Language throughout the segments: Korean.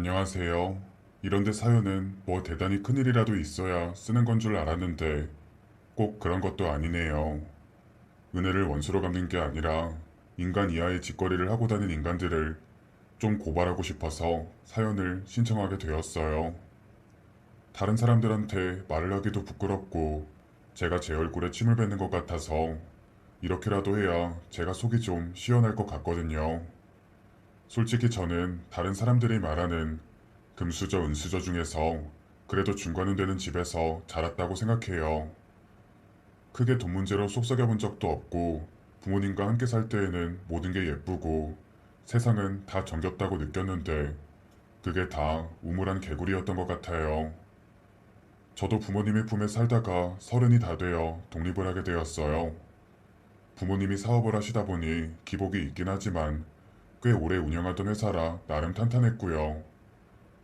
안녕하세요. 이런데 사연은 뭐 대단히 큰일이라도 있어야 쓰는 건 줄 알았는데 꼭 그런 것도 아니네요. 은혜를 원수로 갚는 게 아니라 인간 이하의 짓거리를 하고 다닌 인간들을 좀 고발하고 싶어서 사연을 신청하게 되었어요. 다른 사람들한테 말을 하기도 부끄럽고 제가 제 얼굴에 침을 뱉는 것 같아서 이렇게라도 해야 제가 속이 좀 시원할 것 같거든요. 솔직히 저는 다른 사람들이 말하는 금수저, 은수저 중에서 그래도 중간은 되는 집에서 자랐다고 생각해요. 크게 돈 문제로 속썩여 본 적도 없고 부모님과 함께 살 때에는 모든 게 예쁘고 세상은 다 정겹다고 느꼈는데 그게 다 우물한 개구리였던 것 같아요. 저도 부모님의 품에 살다가 서른이 다 되어 독립을 하게 되었어요. 부모님이 사업을 하시다 보니 기복이 있긴 하지만 꽤 오래 운영하던 회사라 나름 탄탄했고요.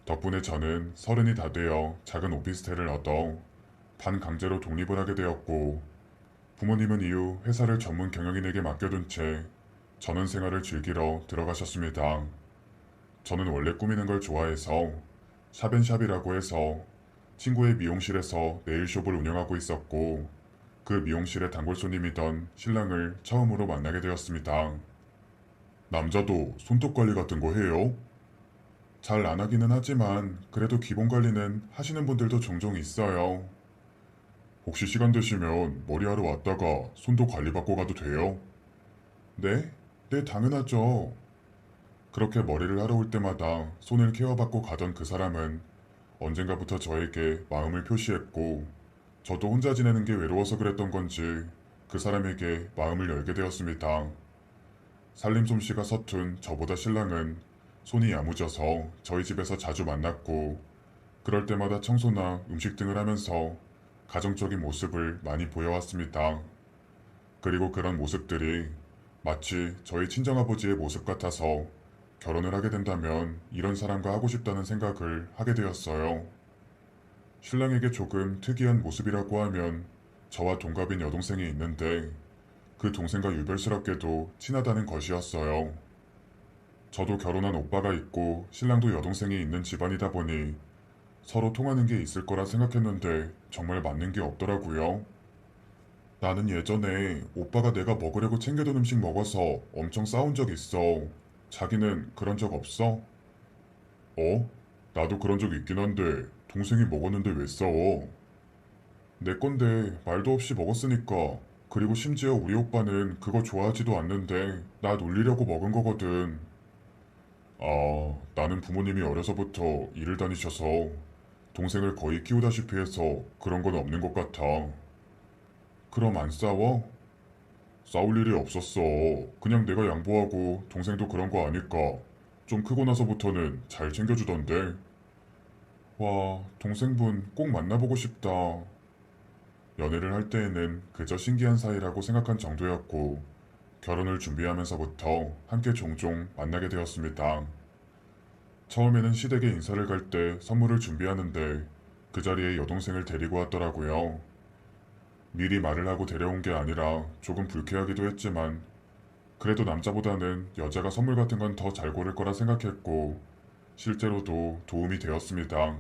덕분에 저는 서른이 다 되어 작은 오피스텔을 얻어 반강제로 독립을 하게 되었고 부모님은 이후 회사를 전문 경영인에게 맡겨둔 채 전원 생활을 즐기러 들어가셨습니다. 저는 원래 꾸미는 걸 좋아해서 샵앤샵이라고 해서 친구의 미용실에서 네일숍을 운영하고 있었고 그 미용실의 단골 손님이던 신랑을 처음으로 만나게 되었습니다. 남자도 손톱 관리 같은 거 해요? 잘 안 하기는 하지만 그래도 기본 관리는 하시는 분들도 종종 있어요. 혹시 시간 되시면 머리하러 왔다가 손도 관리받고 가도 돼요? 네? 네, 당연하죠. 그렇게 머리를 하러 올 때마다 손을 케어받고 가던 그 사람은 언젠가부터 저에게 마음을 표시했고 저도 혼자 지내는 게 외로워서 그랬던 건지 그 사람에게 마음을 열게 되었습니다. 살림 솜씨가 서툰 저보다 신랑은 손이 야무져서 저희 집에서 자주 만났고 그럴 때마다 청소나 음식 등을 하면서 가정적인 모습을 많이 보여왔습니다. 그리고 그런 모습들이 마치 저희 친정아버지의 모습 같아서 결혼을 하게 된다면 이런 사람과 하고 싶다는 생각을 하게 되었어요. 신랑에게 조금 특이한 모습이라고 하면 저와 동갑인 여동생이 있는데 그 동생과 유별스럽게도 친하다는 것이었어요. 저도 결혼한 오빠가 있고 신랑도 여동생이 있는 집안이다 보니 서로 통하는 게 있을 거라 생각했는데 정말 맞는 게 없더라고요. 나는 예전에 오빠가 내가 먹으려고 챙겨둔 음식 먹어서 엄청 싸운 적 있어. 자기는 그런 적 없어? 어? 나도 그런 적 있긴 한데 동생이 먹었는데 왜 싸워? 내 건데 말도 없이 먹었으니까. 그리고 심지어 우리 오빠는 그거 좋아하지도 않는데 나 놀리려고 먹은 거거든. 아, 나는 부모님이 어려서부터 일을 다니셔서 동생을 거의 키우다시피 해서 그런 건 없는 것 같아. 그럼 안 싸워? 싸울 일이 없었어. 그냥 내가 양보하고 동생도 그런 거 아니까 좀 크고 나서부터는 잘 챙겨주던데. 와, 동생분 꼭 만나보고 싶다. 연애를 할 때에는 그저 신기한 사이라고 생각한 정도였고 결혼을 준비하면서부터 함께 종종 만나게 되었습니다. 처음에는 시댁에 인사를 갈 때 선물을 준비하는데 그 자리에 여동생을 데리고 왔더라고요. 미리 말을 하고 데려온 게 아니라 조금 불쾌하기도 했지만 그래도 남자보다는 여자가 선물 같은 건 더 잘 고를 거라 생각했고 실제로도 도움이 되었습니다.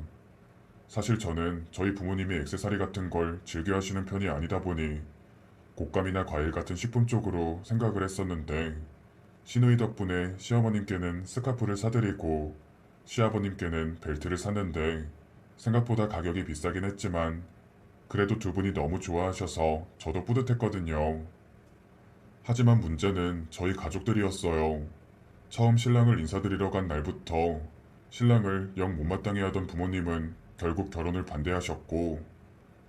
사실 저는 저희 부모님이 액세서리 같은 걸 즐겨 하시는 편이 아니다 보니 곶감이나 과일 같은 식품 쪽으로 생각을 했었는데 시누이 덕분에 시어머님께는 스카프를 사드리고 시아버님께는 벨트를 샀는데 생각보다 가격이 비싸긴 했지만 그래도 두 분이 너무 좋아하셔서 저도 뿌듯했거든요. 하지만 문제는 저희 가족들이었어요. 처음 신랑을 인사드리러 간 날부터 신랑을 영 못마땅해 하던 부모님은 결국 결혼을 반대하셨고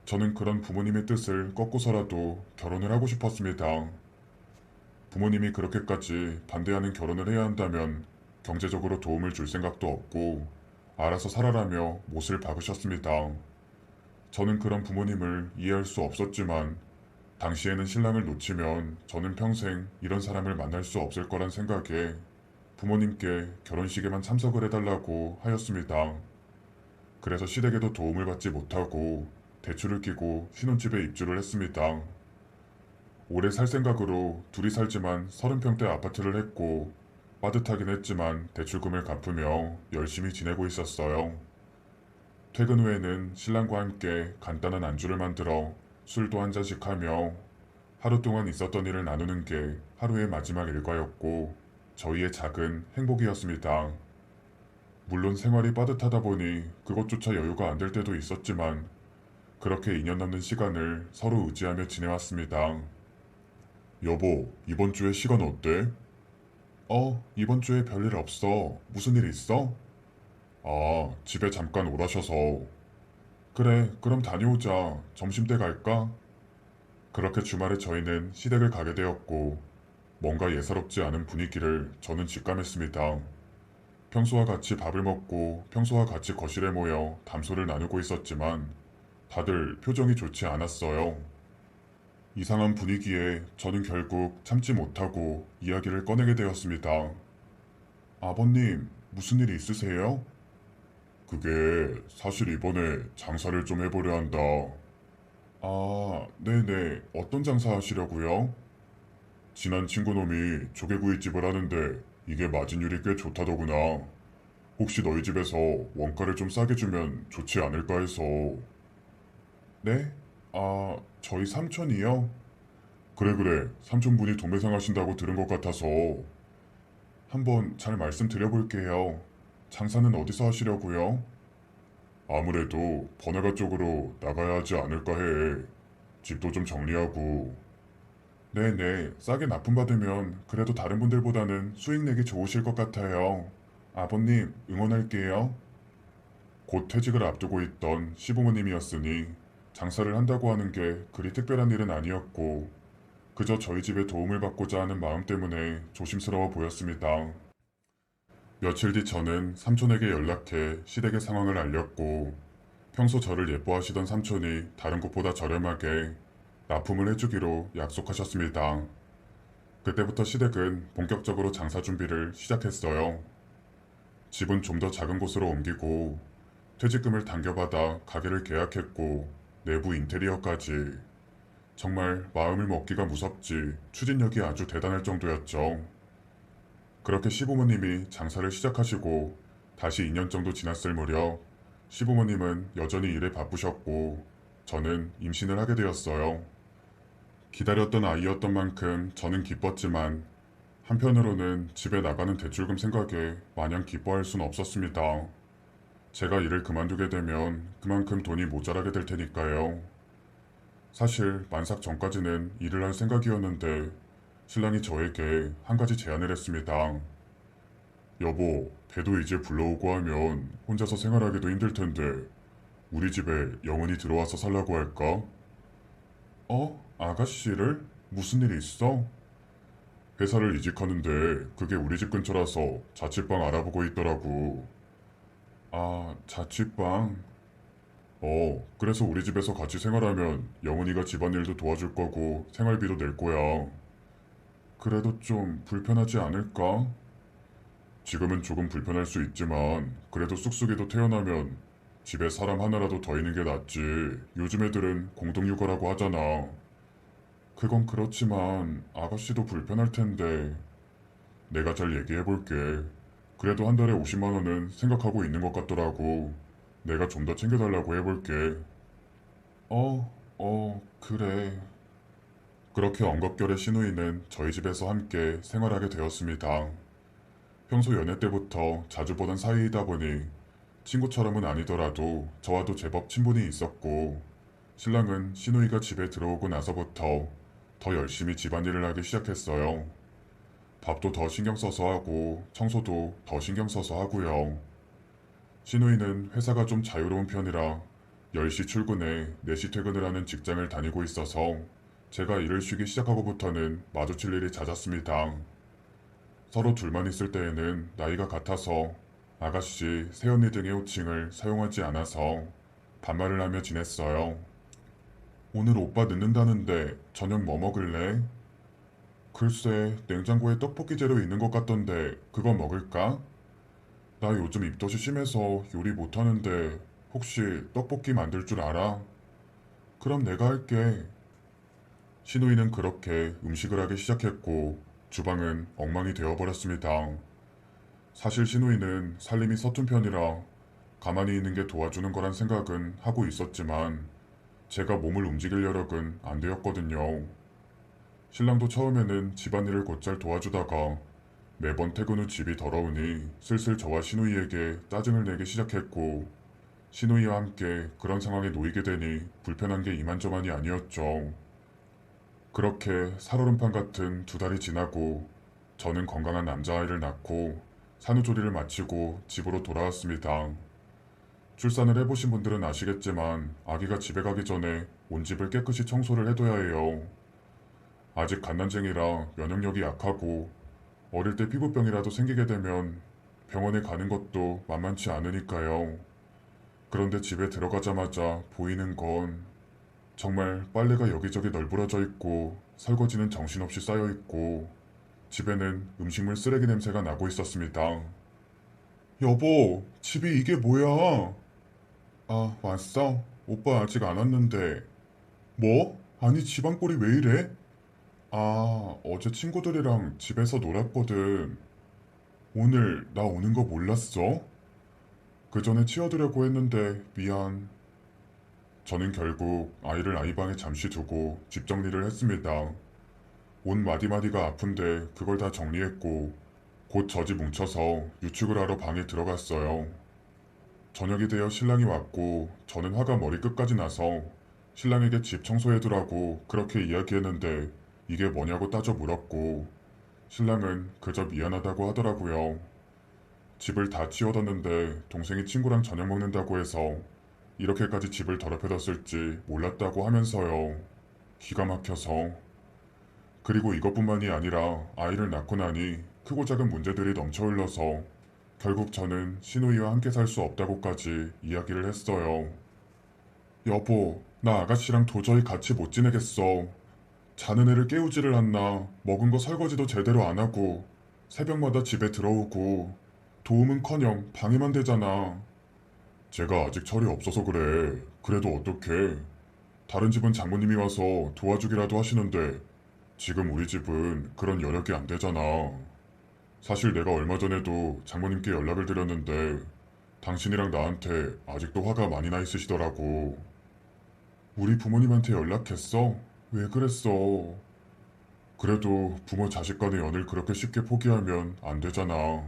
저는 그런 부모님의 뜻을 꺾고서라도 결혼을 하고 싶었습니다. 부모님이 그렇게까지 반대하는 결혼을 해야 한다면 경제적으로 도움을 줄 생각도 없고 알아서 살아라며 못을 박으셨습니다. 저는 그런 부모님을 이해할 수 없었지만 당시에는 신랑을 놓치면 저는 평생 이런 사람을 만날 수 없을 거란 생각에 부모님께 결혼식에만 참석을 해달라고 하였습니다. 그래서 시댁에도 도움을 받지 못하고 대출을 끼고 신혼집에 입주를 했습니다. 오래 살 생각으로 둘이 살지만 30평대 아파트를 했고 빠듯하긴 했지만 대출금을 갚으며 열심히 지내고 있었어요. 퇴근 후에는 신랑과 함께 간단한 안주를 만들어 술도 한 잔씩 하며 하루 동안 있었던 일을 나누는 게 하루의 마지막 일과였고 저희의 작은 행복이었습니다. 물론 생활이 빠듯하다 보니 그것조차 여유가 안 될 때도 있었지만 그렇게 2년 넘는 시간을 서로 의지하며 지내왔습니다. 여보, 이번 주에 시간 어때? 이번 주에 별일 없어. 무슨 일 있어? 아, 집에 잠깐 오라셔서. 그래, 그럼 다녀오자. 점심때 갈까? 그렇게 주말에 저희는 시댁을 가게 되었고, 뭔가 예사롭지 않은 분위기를 저는 직감했습니다. 평소와 같이 밥을 먹고 평소와 같이 거실에 모여 담소를 나누고 있었지만 다들 표정이 좋지 않았어요. 이상한 분위기에 저는 결국 참지 못하고 이야기를 꺼내게 되었습니다. 아버님, 무슨 일 있으세요? 그게 사실 이번에 장사를 좀 해보려 한다. 아, 네네. 어떤 장사 하시려고요? 친한 친구놈이 조개구이집을 하는데 이게 마진율이 꽤 좋다더구나. 혹시 너희 집에서 원가를 좀 싸게 주면 좋지 않을까 해서. 네? 아, 저희 삼촌이요? 그래 그래. 삼촌분이 도매상 하신다고 들은 것 같아서 한번 잘 말씀드려볼게요. 장사는 어디서 하시려고요? 아무래도 번화가 쪽으로 나가야 하지 않을까 해. 집도 좀 정리하고. 네네, 싸게 납품받으면 그래도 다른 분들보다는 수익 내기 좋으실 것 같아요. 아버님, 응원할게요. 곧 퇴직을 앞두고 있던 시부모님이었으니 장사를 한다고 하는 게 그리 특별한 일은 아니었고 그저 저희 집에 도움을 받고자 하는 마음 때문에 조심스러워 보였습니다. 며칠 뒤 저는 삼촌에게 연락해 시댁의 상황을 알렸고 평소 저를 예뻐하시던 삼촌이 다른 곳보다 저렴하게 납품을 해주기로 약속하셨습니다. 그때부터 시댁은 본격적으로 장사 준비를 시작했어요. 집은 좀 더 작은 곳으로 옮기고 퇴직금을 당겨받아 가게를 계약했고 내부 인테리어까지 정말 마음을 먹기가 무섭지 추진력이 아주 대단할 정도였죠. 그렇게 시부모님이 장사를 시작하시고 다시 2년 정도 지났을 무렵 시부모님은 여전히 일에 바쁘셨고 저는 임신을 하게 되었어요. 기다렸던 아이였던 만큼 저는 기뻤지만 한편으로는 집에 나가는 대출금 생각에 마냥 기뻐할 순 없었습니다. 제가 일을 그만두게 되면 그만큼 돈이 모자라게 될 테니까요. 사실 만삭 전까지는 일을 할 생각이었는데 신랑이 저에게 한 가지 제안을 했습니다. 여보, 배도 이제 불러오고 하면 혼자서 생활하기도 힘들 텐데 우리 집에 영은이 들어와서 살라고 할까? 아가씨를? 무슨 일이 있어? 회사를 이직하는데 그게 우리 집 근처라서 자취방 알아보고 있더라고. 아, 자취방? 그래서 우리 집에서 같이 생활하면 영은이가 집안일도 도와줄 거고 생활비도 낼 거야. 그래도 좀 불편하지 않을까? 지금은 조금 불편할 수 있지만 그래도 쑥쑥이도 태어나면 집에 사람 하나라도 더 있는 게 낫지. 요즘 애들은 공동육아라고 하잖아. 그건 그렇지만 아가씨도 불편할 텐데 내가 잘 얘기해 볼게. 그래도 한 달에 50만 원은 생각하고 있는 것 같더라고. 내가 좀 더 챙겨달라고 해볼게. 그래. 그렇게 엉겁결에 시누이는 저희 집에서 함께 생활하게 되었습니다. 평소 연애 때부터 자주 보던 사이이다 보니 친구처럼은 아니더라도 저와도 제법 친분이 있었고 신랑은 시누이가 집에 들어오고 나서부터 더 열심히 집안일을 하기 시작했어요. 밥도 더 신경 써서 하고 청소도 더 신경 써서 하고요. 시누이는 회사가 좀 자유로운 편이라 10시 출근에 4시 퇴근을 하는 직장을 다니고 있어서 제가 일을 쉬기 시작하고부터는 마주칠 일이 잦았습니다. 서로 둘만 있을 때에는 나이가 같아서 아가씨, 새언니 등의 호칭을 사용하지 않아서 반말을 하며 지냈어요. 오늘 오빠 늦는다는데 저녁 뭐 먹을래? 글쎄, 냉장고에 떡볶이 재료 있는 것 같던데 그거 먹을까? 나 요즘 입덧이 심해서 요리 못하는데 혹시 떡볶이 만들 줄 알아? 그럼 내가 할게. 시누이는 그렇게 음식을 하기 시작했고 주방은 엉망이 되어버렸습니다. 사실 시누이는 살림이 서툰 편이라 가만히 있는 게 도와주는 거란 생각은 하고 있었지만 제가 몸을 움직일 여력은 안 되었거든요. 신랑도 처음에는 집안일을 곧잘 도와주다가 매번 퇴근 후 집이 더러우니 슬슬 저와 시누이에게 짜증을 내기 시작했고 시누이와 함께 그런 상황에 놓이게 되니 불편한 게 이만저만이 아니었죠. 그렇게 살얼음판 같은 두 달이 지나고 저는 건강한 남자아이를 낳고 산후조리를 마치고 집으로 돌아왔습니다. 출산을 해보신 분들은 아시겠지만 아기가 집에 가기 전에 온 집을 깨끗이 청소를 해둬야 해요. 아직 갓난쟁이라 면역력이 약하고 어릴 때 피부병이라도 생기게 되면 병원에 가는 것도 만만치 않으니까요. 그런데 집에 들어가자마자 보이는 건 정말 빨래가 여기저기 널브러져 있고 설거지는 정신없이 쌓여 있고 집에는 음식물 쓰레기 냄새가 나고 있었습니다. 여보, 집이 이게 뭐야? 아, 왔어? 오빠 아직 안 왔는데. 뭐? 아니, 집안 꼴이 왜 이래? 아, 어제 친구들이랑 집에서 놀았거든. 오늘 나 오는 거 몰랐어? 그 전에 치워두려고 했는데 미안. 저는 결국 아이를 아이방에 잠시 두고 집 정리를 했습니다. 옷 마디마디가 아픈데 그걸 다 정리했고 곧 젖이 뭉쳐서 유축을 하러 방에 들어갔어요. 저녁이 되어 신랑이 왔고 저는 화가 머리끝까지 나서 신랑에게 집 청소해두라고 그렇게 이야기했는데 이게 뭐냐고 따져 물었고 신랑은 그저 미안하다고 하더라고요. 집을 다 치워뒀는데 동생이 친구랑 저녁 먹는다고 해서 이렇게까지 집을 더럽혀뒀을지 몰랐다고 하면서요. 기가 막혀서. 그리고 이것뿐만이 아니라 아이를 낳고 나니 크고 작은 문제들이 넘쳐 흘러서 결국 저는 시누이와 함께 살 수 없다고까지 이야기를 했어요. 여보, 나 아가씨랑 도저히 같이 못 지내겠어. 자는 애를 깨우지를 않나. 먹은 거 설거지도 제대로 안 하고 새벽마다 집에 들어오고 도움은커녕 방해만 되잖아. 제가 아직 철이 없어서 그래. 그래도 어떡해. 다른 집은 장모님이 와서 도와주기라도 하시는데 지금 우리 집은 그런 여력이 안 되잖아. 사실 내가 얼마 전에도 장모님께 연락을 드렸는데 당신이랑 나한테 아직도 화가 많이 나 있으시더라고. 우리 부모님한테 연락했어? 왜 그랬어? 그래도 부모 자식 간의 연을 그렇게 쉽게 포기하면 안 되잖아.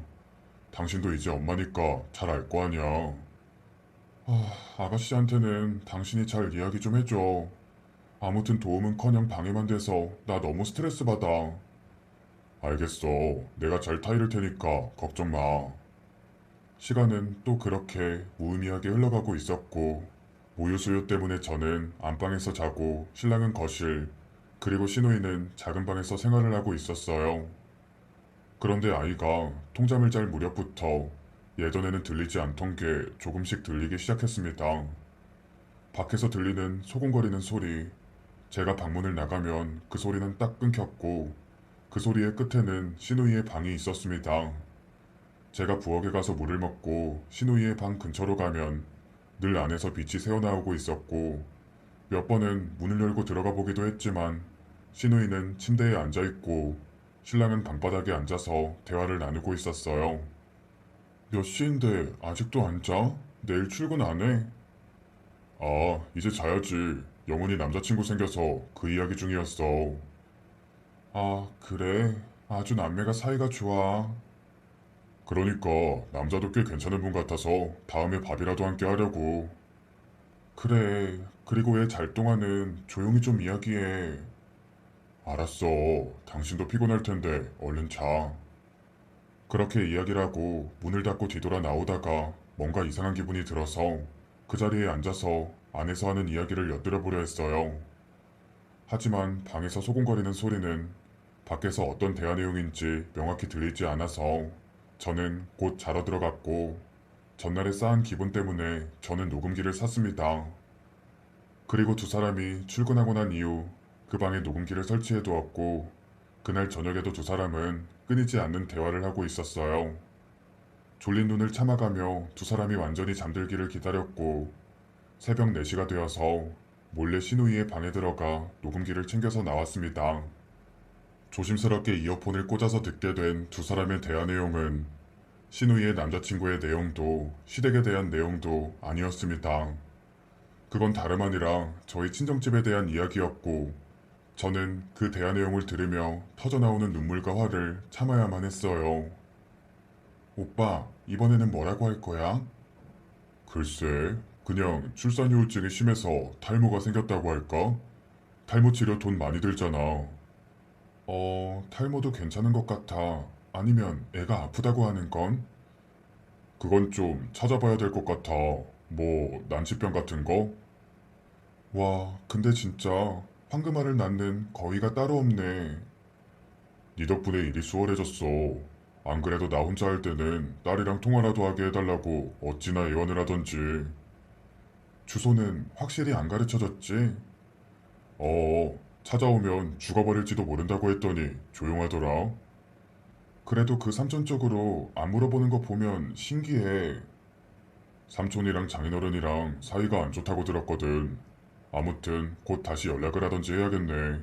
당신도 이제 엄마니까 잘 알 거 아니야. 아가씨한테는 당신이 잘 이야기 좀 해줘. 아무튼 도움은커녕 방해만 돼서 나 너무 스트레스 받아. 알겠어. 내가 잘 타이를 테니까 걱정 마. 시간은 또 그렇게 무의미하게 흘러가고 있었고 모유수유 때문에 저는 안방에서 자고 신랑은 거실 그리고 시누이는 작은 방에서 생활을 하고 있었어요. 그런데 아이가 통잠을 잘 무렵부터 예전에는 들리지 않던 게 조금씩 들리기 시작했습니다. 밖에서 들리는 소곤거리는 소리, 제가 방문을 나가면 그 소리는 딱 끊겼고 그 소리의 끝에는 시누이의 방이 있었습니다. 제가 부엌에 가서 물을 먹고 시누이의 방 근처로 가면 늘 안에서 빛이 새어나오고 있었고 몇 번은 문을 열고 들어가 보기도 했지만 시누이는 침대에 앉아있고 신랑은 방바닥에 앉아서 대화를 나누고 있었어요. 몇 시인데 아직도 안 자? 내일 출근 안 해? 아, 이제 자야지. 영훈이 남자친구 생겨서 그 이야기 중이었어. 아, 그래? 아주 남매가 사이가 좋아. 그러니까 남자도 꽤 괜찮은 분 같아서 다음에 밥이라도 함께 하려고. 그래. 그리고 애 잘 동안은 조용히 좀 이야기해. 알았어. 당신도 피곤할 텐데 얼른 자. 그렇게 이야기를 하고 문을 닫고 뒤돌아 나오다가 뭔가 이상한 기분이 들어서 그 자리에 앉아서 안에서 하는 이야기를 엿들어 보려 했어요. 하지만 방에서 소곤거리는 소리는 밖에서 어떤 대화 내용인지 명확히 들리지 않아서 저는 곧 자러 들어갔고 전날에 쌓은 기분 때문에 저는 녹음기를 샀습니다. 그리고 두 사람이 출근하고 난 이후 그 방에 녹음기를 설치해 두었고 그날 저녁에도 두 사람은 끊이지 않는 대화를 하고 있었어요. 졸린 눈을 참아가며 두 사람이 완전히 잠들기를 기다렸고 새벽 4시가 되어서 몰래 시누이의 방에 들어가 녹음기를 챙겨서 나왔습니다. 조심스럽게 이어폰을 꽂아서 듣게 된 두 사람의 대화 내용은 신우이의 남자친구의 내용도 시댁에 대한 내용도 아니었습니다. 그건 다름 아니라 저희 친정집에 대한 이야기였고 저는 그 대화 내용을 들으며 터져나오는 눈물과 화를 참아야만 했어요. 오빠, 이번에는 뭐라고 할 거야? 글쎄, 그냥 출산휴우증이 심해서 탈모가 생겼다고 할까? 탈모 치료 돈 많이 들잖아. 탈모도 괜찮은 것 같아. 아니면 애가 아프다고 하는 건? 그건 좀 찾아봐야 될 것 같아. 뭐, 난치병 같은 거? 와, 근데 진짜 황금알을 낳는 거위가 따로 없네. 네 덕분에 일이 수월해졌어. 안 그래도 나 혼자 할 때는 딸이랑 통화라도 하게 해달라고 어찌나 애원을 하던지. 주소는 확실히 안 가르쳐줬지? 찾아오면 죽어버릴지도 모른다고 했더니 조용하더라. 그래도 그 삼촌 쪽으로 안 물어보는 거 보면 신기해. 삼촌이랑 장인어른이랑 사이가 안 좋다고 들었거든. 아무튼 곧 다시 연락을 하던지 해야겠네.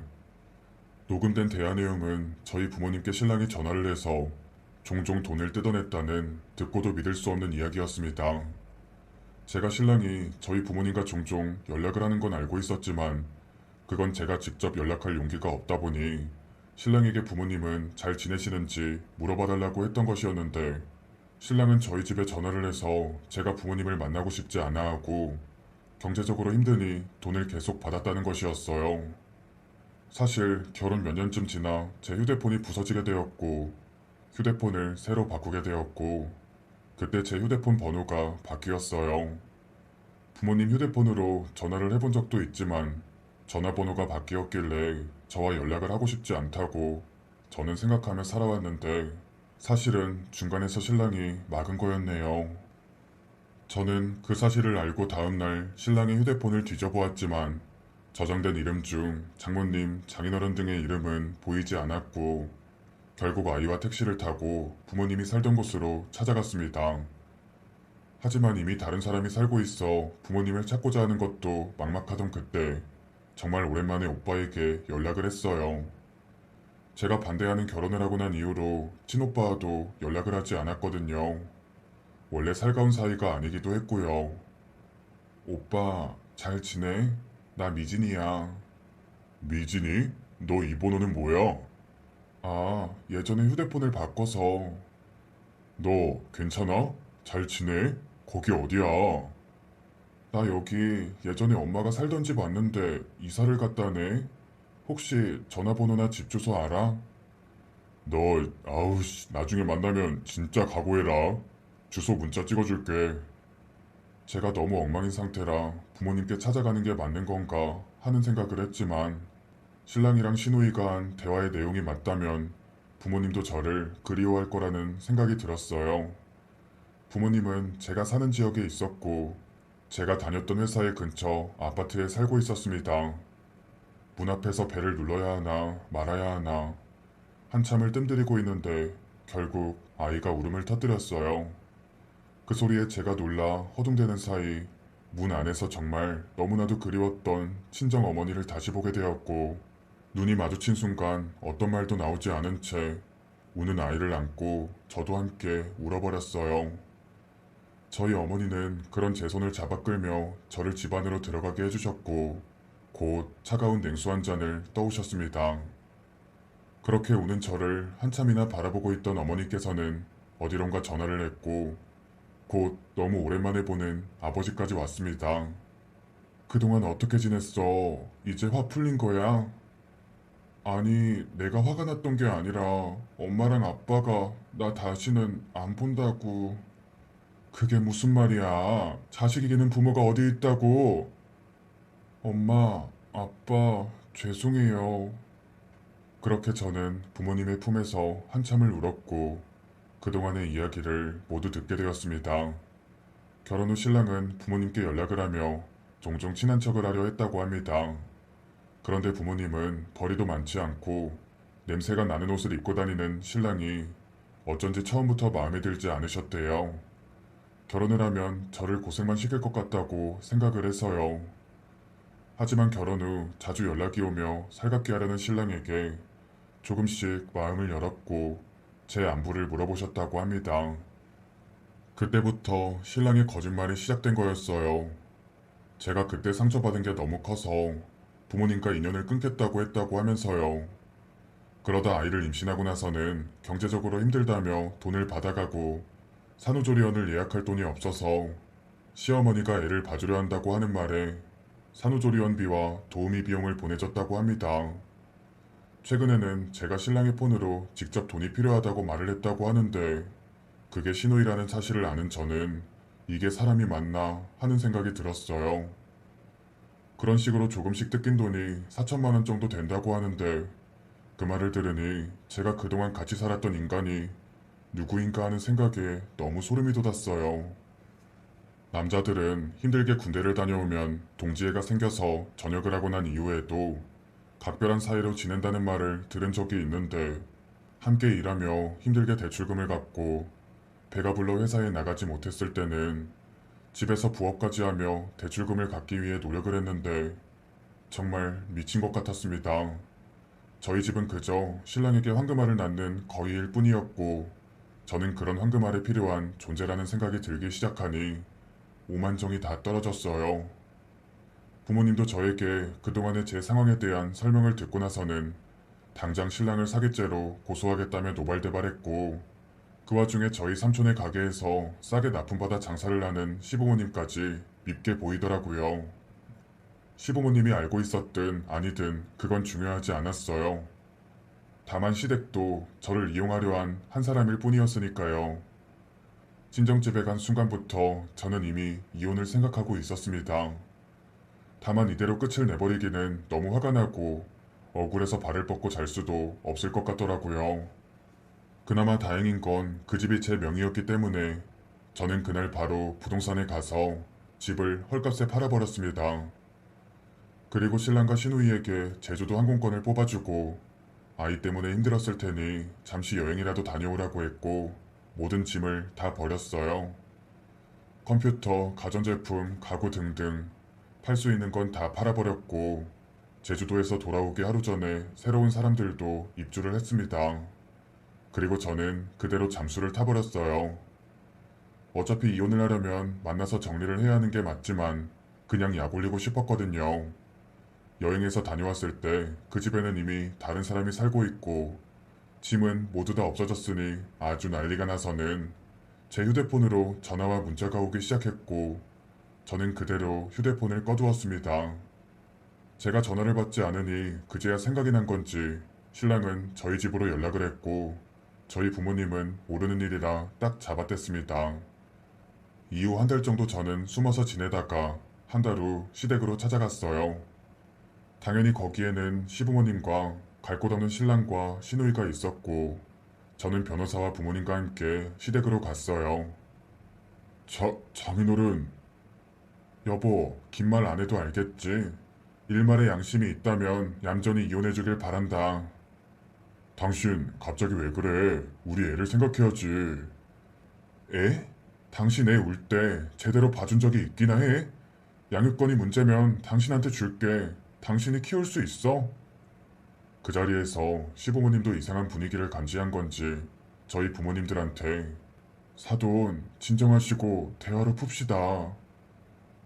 녹음된 대화 내용은 저희 부모님께 신랑이 전화를 해서 종종 돈을 뜯어냈다는 듣고도 믿을 수 없는 이야기였습니다. 제가 신랑이 저희 부모님과 종종 연락을 하는 건 알고 있었지만 그건 제가 직접 연락할 용기가 없다 보니 신랑에게 부모님은 잘 지내시는지 물어봐달라고 했던 것이었는데 신랑은 저희 집에 전화를 해서 제가 부모님을 만나고 싶지 않아 하고 경제적으로 힘드니 돈을 계속 받았다는 것이었어요. 사실 결혼 몇 년쯤 지나 제 휴대폰이 부서지게 되었고 휴대폰을 새로 바꾸게 되었고 그때 제 휴대폰 번호가 바뀌었어요. 부모님 휴대폰으로 전화를 해본 적도 있지만 전화번호가 바뀌었길래 저와 연락을 하고 싶지 않다고 저는 생각하며 살아왔는데 사실은 중간에서 신랑이 막은 거였네요. 저는 그 사실을 알고 다음날 신랑의 휴대폰을 뒤져보았지만 저장된 이름 중 장모님, 장인어른 등의 이름은 보이지 않았고 결국 아이와 택시를 타고 부모님이 살던 곳으로 찾아갔습니다. 하지만 이미 다른 사람이 살고 있어 부모님을 찾고자 하는 것도 막막하던 그때 정말 오랜만에 오빠에게 연락을 했어요. 제가 반대하는 결혼을 하고 난 이후로 친오빠와도 연락을 하지 않았거든요. 원래 살가운 사이가 아니기도 했고요. 오빠, 잘 지내? 나 미진이야. 미진이? 너 이 번호는 뭐야? 아, 예전에 휴대폰을 바꿔서. 너 괜찮아? 잘 지내? 거기 어디야? 나 여기 예전에 엄마가 살던 집 왔는데 이사를 갔다네. 혹시 전화번호나 집 주소 알아? 너, 아우, 씨, 나중에 만나면 진짜 각오해라. 주소 문자 찍어줄게. 제가 너무 엉망인 상태라 부모님께 찾아가는 게 맞는 건가 하는 생각을 했지만 신랑이랑 시누이가 한 대화의 내용이 맞다면 부모님도 저를 그리워할 거라는 생각이 들었어요. 부모님은 제가 사는 지역에 있었고 제가 다녔던 회사의 근처 아파트에 살고 있었습니다. 문 앞에서 벨을 눌러야 하나 말아야 하나 한참을 뜸들이고 있는데 결국 아이가 울음을 터뜨렸어요. 그 소리에 제가 놀라 허둥대는 사이 문 안에서 정말 너무나도 그리웠던 친정 어머니를 다시 보게 되었고 눈이 마주친 순간 어떤 말도 나오지 않은 채 우는 아이를 안고 저도 함께 울어버렸어요. 저희 어머니는 그런 제 손을 잡아 끌며 저를 집 안으로 들어가게 해주셨고 곧 차가운 냉수 한 잔을 떠오셨습니다. 그렇게 우는 저를 한참이나 바라보고 있던 어머니께서는 어디론가 전화를 했고 곧 너무 오랜만에 보는 아버지까지 왔습니다. 그동안 어떻게 지냈어? 이제 화 풀린 거야? 아니, 내가 화가 났던 게 아니라 엄마랑 아빠가 나 다시는 안 본다고. 그게 무슨 말이야? 자식 이기는 부모가 어디 있다고? 엄마, 아빠, 죄송해요. 그렇게 저는 부모님의 품에서 한참을 울었고 그동안의 이야기를 모두 듣게 되었습니다. 결혼 후 신랑은 부모님께 연락을 하며 종종 친한 척을 하려 했다고 합니다. 그런데 부모님은 벌이도 많지 않고 냄새가 나는 옷을 입고 다니는 신랑이 어쩐지 처음부터 마음에 들지 않으셨대요. 결혼을 하면 저를 고생만 시킬 것 같다고 생각을 해서요. 하지만 결혼 후 자주 연락이 오며 살갑게 하려는 신랑에게 조금씩 마음을 열었고 제 안부를 물어보셨다고 합니다. 그때부터 신랑의 거짓말이 시작된 거였어요. 제가 그때 상처받은 게 너무 커서 부모님과 인연을 끊겠다고 했다고 하면서요. 그러다 아이를 임신하고 나서는 경제적으로 힘들다며 돈을 받아가고 산후조리원을 예약할 돈이 없어서 시어머니가 애를 봐주려 한다고 하는 말에 산후조리원비와 도우미 비용을 보내줬다고 합니다. 최근에는 제가 신랑의 폰으로 직접 돈이 필요하다고 말을 했다고 하는데 그게 신호이라는 사실을 아는 저는 이게 사람이 맞나 하는 생각이 들었어요. 그런 식으로 조금씩 뜯긴 돈이 4천만 원 정도 된다고 하는데 그 말을 들으니 제가 그동안 같이 살았던 인간이 누구인가 하는 생각에 너무 소름이 돋았어요. 남자들은 힘들게 군대를 다녀오면 동지애가 생겨서 전역을 하고 난 이후에도 각별한 사이로 지낸다는 말을 들은 적이 있는데 함께 일하며 힘들게 대출금을 갚고 배가 불러 회사에 나가지 못했을 때는 집에서 부업까지 하며 대출금을 갚기 위해 노력을 했는데 정말 미친 것 같았습니다. 저희 집은 그저 신랑에게 황금알을 낳는 거위일 뿐이었고 저는 그런 황금알에 필요한 존재라는 생각이 들기 시작하니 오만정이 다 떨어졌어요. 부모님도 저에게 그동안의 제 상황에 대한 설명을 듣고 나서는 당장 신랑을 사기죄로 고소하겠다며 노발대발했고 그 와중에 저희 삼촌의 가게에서 싸게 납품받아 장사를 하는 시부모님까지 밉게 보이더라고요. 시부모님이 알고 있었든 아니든 그건 중요하지 않았어요. 다만 시댁도 저를 이용하려 한 사람일 뿐이었으니까요. 친정집에 간 순간부터 저는 이미 이혼을 생각하고 있었습니다. 다만 이대로 끝을 내버리기는 너무 화가 나고 억울해서 발을 뻗고 잘 수도 없을 것 같더라고요. 그나마 다행인 건 그 집이 제 명의였기 때문에 저는 그날 바로 부동산에 가서 집을 헐값에 팔아버렸습니다. 그리고 신랑과 시누이에게 제주도 항공권을 뽑아주고 아이 때문에 힘들었을 테니 잠시 여행이라도 다녀오라고 했고 모든 짐을 다 버렸어요. 컴퓨터, 가전제품, 가구 등등 팔 수 있는 건 다 팔아버렸고 제주도에서 돌아오기 하루 전에 새로운 사람들도 입주를 했습니다. 그리고 저는 그대로 잠수를 타버렸어요. 어차피 이혼을 하려면 만나서 정리를 해야 하는 게 맞지만 그냥 약 올리고 싶었거든요. 여행에서 다녀왔을 때 그 집에는 이미 다른 사람이 살고 있고 짐은 모두 다 없어졌으니 아주 난리가 나서는 제 휴대폰으로 전화와 문자가 오기 시작했고 저는 그대로 휴대폰을 꺼두었습니다. 제가 전화를 받지 않으니 그제야 생각이 난 건지 신랑은 저희 집으로 연락을 했고 저희 부모님은 모르는 일이라 딱 잡아댔습니다. 이후 한 달 정도 저는 숨어서 지내다가 한 달 후 시댁으로 찾아갔어요. 당연히 거기에는 시부모님과 갈 곳 없는 신랑과 시누이가 있었고 저는 변호사와 부모님과 함께 시댁으로 갔어요. 장인어른, 여보, 긴 말 안 해도 알겠지? 일말의 양심이 있다면 얌전히 이혼해주길 바란다. 당신 갑자기 왜 그래? 우리 애를 생각해야지. 애? 당신 애 울 때 제대로 봐준 적이 있기나 해? 양육권이 문제면 당신한테 줄게. 당신이 키울 수 있어? 그 자리에서 시부모님도 이상한 분위기를 감지한 건지 저희 부모님들한테 사돈 진정하시고 대화로 풉시다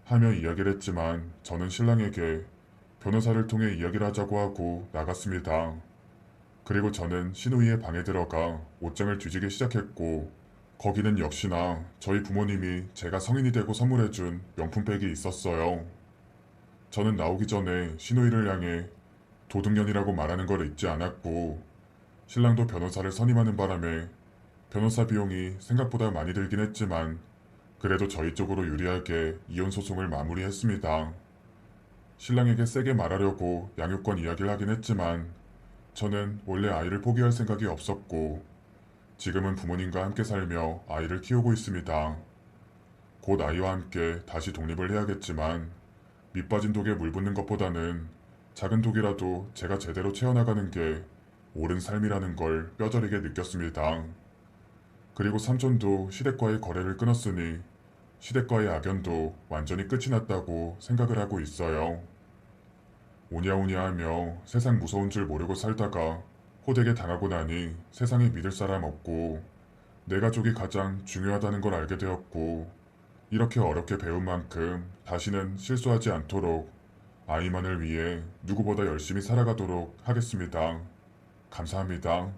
하며 이야기를 했지만 저는 신랑에게 변호사를 통해 이야기를 하자고 하고 나갔습니다. 그리고 저는 시누이의 방에 들어가 옷장을 뒤지기 시작했고 거기는 역시나 저희 부모님이 제가 성인이 되고 선물해준 명품백이 있었어요. 저는 나오기 전에 시누이를 향해 도둑년이라고 말하는 걸 잊지 않았고 신랑도 변호사를 선임하는 바람에 변호사 비용이 생각보다 많이 들긴 했지만 그래도 저희 쪽으로 유리하게 이혼 소송을 마무리했습니다. 신랑에게 세게 말하려고 양육권 이야기를 하긴 했지만 저는 원래 아이를 포기할 생각이 없었고 지금은 부모님과 함께 살며 아이를 키우고 있습니다. 곧 아이와 함께 다시 독립을 해야겠지만 밑빠진 독에 물 붓는 것보다는 작은 독이라도 제가 제대로 채워나가는 게 옳은 삶이라는 걸 뼈저리게 느꼈습니다. 그리고 삼촌도 시댁과의 거래를 끊었으니 시댁과의 악연도 완전히 끝이 났다고 생각을 하고 있어요. 오냐오냐 하며 세상 무서운 줄 모르고 살다가 호되게 당하고 나니 세상에 믿을 사람 없고 내 가족이 가장 중요하다는 걸 알게 되었고, 이렇게 어렵게 배운 만큼 다시는 실수하지 않도록 아이만을 위해 누구보다 열심히 살아가도록 하겠습니다. 감사합니다.